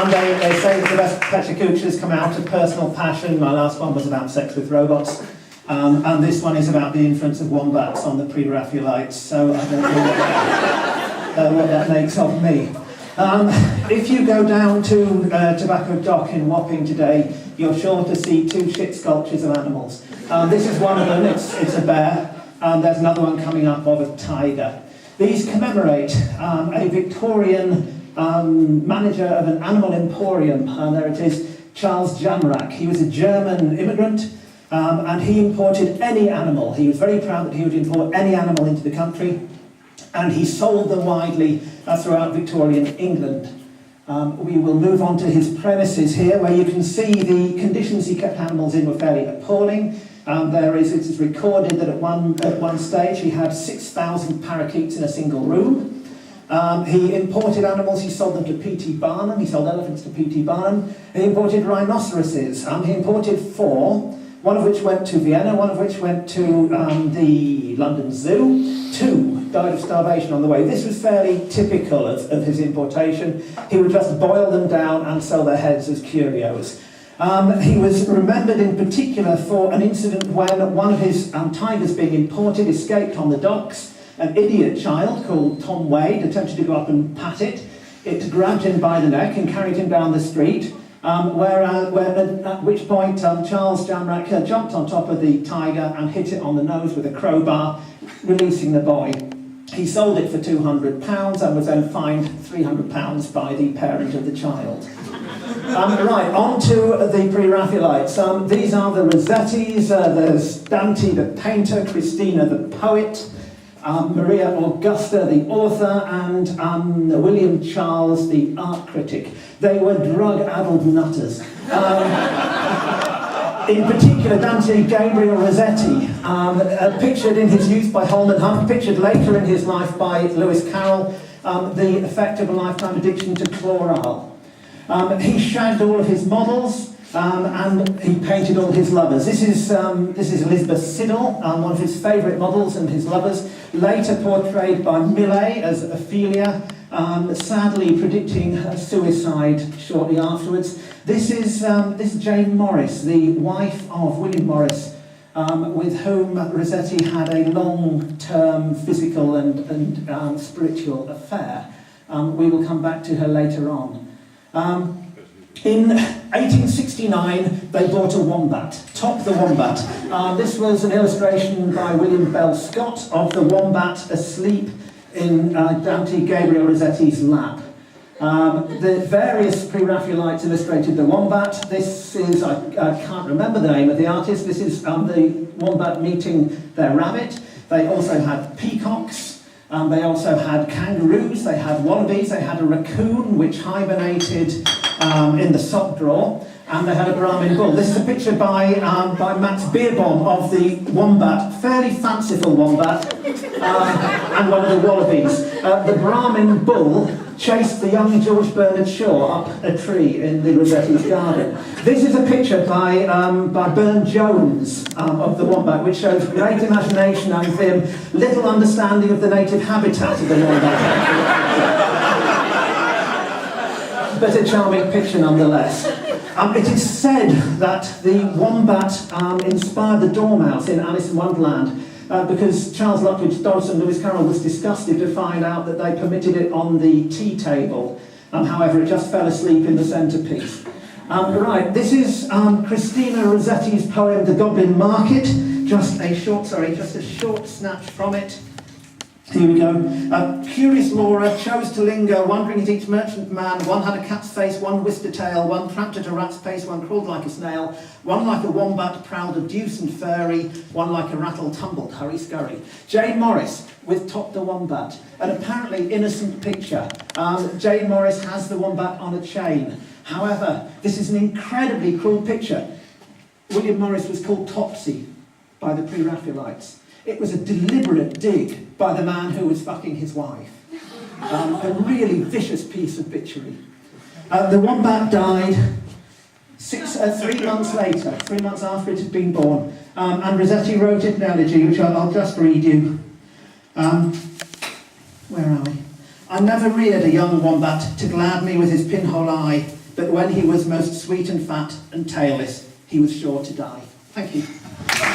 They say that the best BettaKultchas come out of personal passion. My last one was about sex with robots. And this one is about the influence of wombats on the pre-Raphaelites, so I don't know what that makes of me. If you go down to Tobacco Dock in Wapping today, you're sure to see 2 shit sculptures of animals. This is one of them, it's a bear, and there's another one coming up of a tiger. These commemorate a Victorian manager of an animal emporium, and there it is, Charles Jamrach. He was a German immigrant, and he imported any animal. He was very proud that he would import any animal into the country, and he sold them widely throughout Victorian England. We will move on to his premises here, where you can see the conditions he kept animals in were fairly appalling. It is recorded that at one stage he had 6,000 parakeets in a single room. He imported animals, he sold them to P.T. Barnum, he sold elephants to P.T. Barnum. He imported rhinoceroses. He imported 4, one of which went to Vienna, one of which went to the London Zoo. 2 died of starvation on the way. This was fairly typical of his importation. He would just boil them down and sell their heads as curios. He was remembered in particular for an incident when one of his tigers being imported escaped on the docks. An idiot child called Tom Wade attempted to go up and pat it. It grabbed him by the neck and carried him down the street, at which point Charles Jamrach jumped on top of the tiger and hit it on the nose with a crowbar, releasing the boy. He sold it for £200 and was then fined £300 by the parent of the child. Right, on to the pre-Raphaelites. These are the Rossettis. There's Dante the painter, Christina the poet, Maria Augusta the author, and William Charles the art critic. They were drug-addled nutters. In particular, Dante Gabriel Rossetti, pictured in his youth by Holman Hunt, pictured later in his life by Lewis Carroll, the effect of a lifetime addiction to chloral. He shagged all of his models, and he painted all his lovers. This is Elizabeth Siddal, one of his favourite models and his lovers, later portrayed by Millet as Ophelia, sadly predicting suicide shortly afterwards. This is Jane Morris, the wife of William Morris, with whom Rossetti had a long-term physical and spiritual affair. We will come back to her later on. In 1869, they bought a wombat, Top the Wombat. This was an illustration by William Bell Scott of the wombat asleep in Dante Gabriel Rossetti's lap. The various pre-Raphaelites illustrated the wombat. This is, I can't remember the name of the artist, this is the wombat meeting their rabbit. They also had peacocks. They also had kangaroos, they had wallabies, they had a raccoon which hibernated in the sock drawer, and they had a Brahmin bull. This is a picture by Max Beerbohm of the wombat, fairly fanciful wombat, and one of the wallabies. The Brahmin bull chased the young George Bernard Shaw up a tree in the Rossetti's garden. This is a picture by Burne Jones of the wombat, which shows great imagination and vim, little understanding of the native habitat of the wombat. But a charming picture nonetheless. It is said that the wombat inspired the Dormouse in Alice in Wonderland, because Charles Lutwidge Dodgson, Lewis Carroll, was disgusted to find out that they permitted it on the tea table. However, it just fell asleep in the centrepiece. Right, this is Christina Rossetti's poem, The Goblin Market. Just a short snatch from it. Here we go. Curious Laura chose to linger, wondering at each merchant man. One had a cat's face, one whisked a tail, one tramped at a rat's pace, one crawled like a snail, one like a wombat prowled a deuce and furry, one like a rattle tumbled hurry scurry. Jane Morris with Top the Wombat, an apparently innocent picture. Jane Morris has the wombat on a chain. However, this is an incredibly cruel picture. William Morris was called Topsy by the pre-Raphaelites. It was a deliberate dig by the man who was fucking his wife. A really vicious piece of bitchery. The wombat died 3 months later, 3 months after it had been born. And Rossetti wrote it in elegy, which I'll just read you. Where are we? I never reared a young wombat to glad me with his pinhole eye, that when he was most sweet and fat and tailless, he was sure to die. Thank you.